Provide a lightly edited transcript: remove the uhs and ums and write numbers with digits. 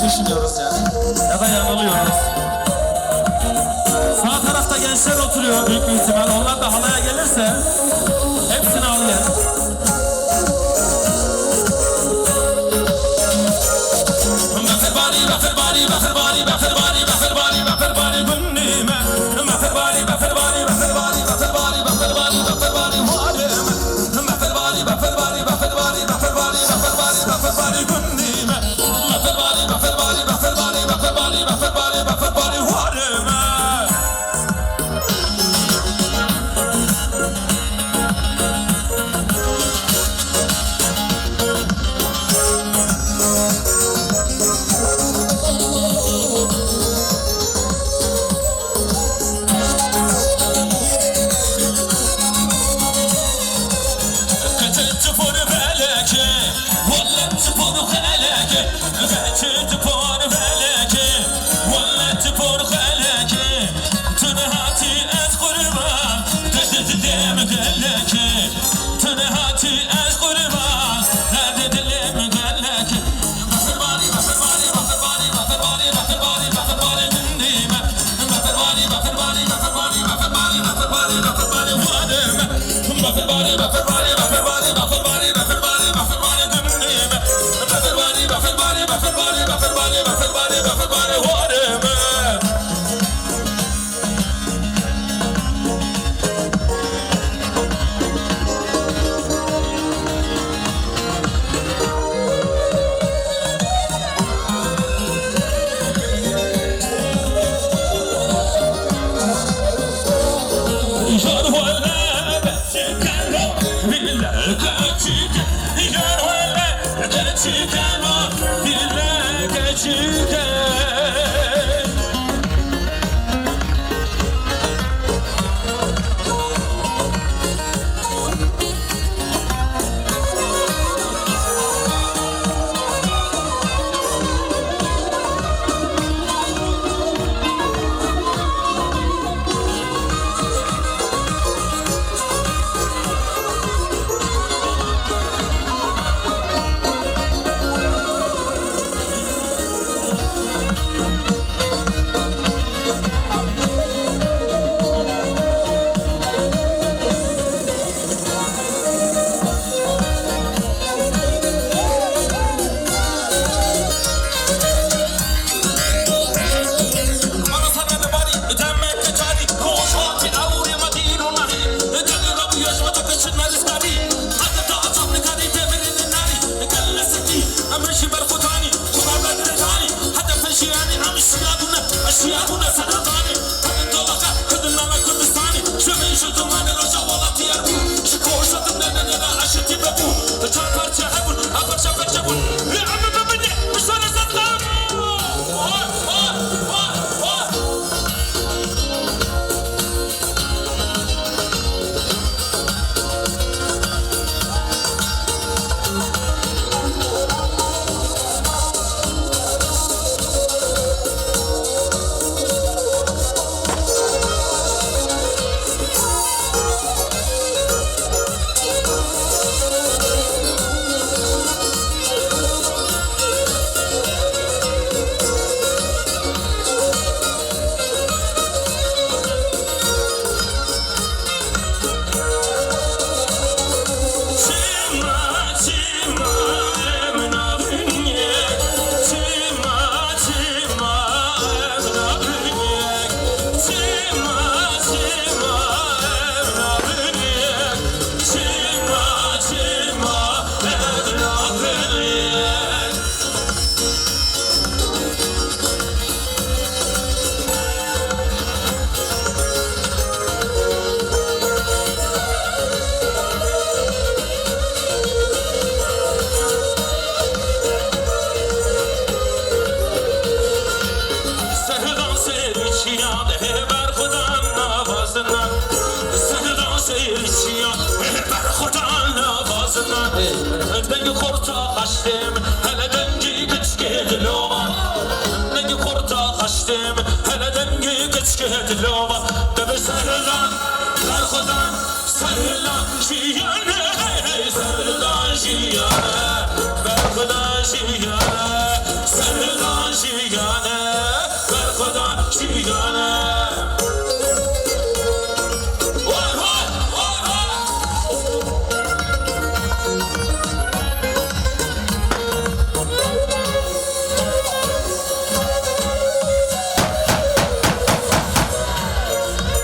düşünüyoruz yani. Ya da yanılıyoruz. Sağ tarafta gençler oturuyor büyük bir ihtimal. Onlar da halaya gelirse hepsini alıyor. Bakır bari, bakır bari, bakır bari. تبور خلك غاتي تبور بالك ولا تبور خلك تنهاتي أتقربا تدلم قالك تنهاتي أتقربا تدلم قالك بفر بالي بفر بالي بفر بالي بفر بالي بفر بالي بفر بالي دنديمة بفر بالي بفر بالي بفر بالي بفر بالي بفر بالي بفر بالي وادم بفر بالي بفر بالي بفر بالي بفر بالي بفر بالي بفر بالي دنديمة بفر بالي بفر بالي بفر بالي بفر بالي بفر بالي بفر بالي وادم دنگ خورتا خشتم هل دنگی کچکه دلوما دنگ خورتا خشتم هل دنگی کچکه دلوما دب سرلان در خودم سرلان جیانه سرلان جیانه بر خدا جیانه سرلان جیانه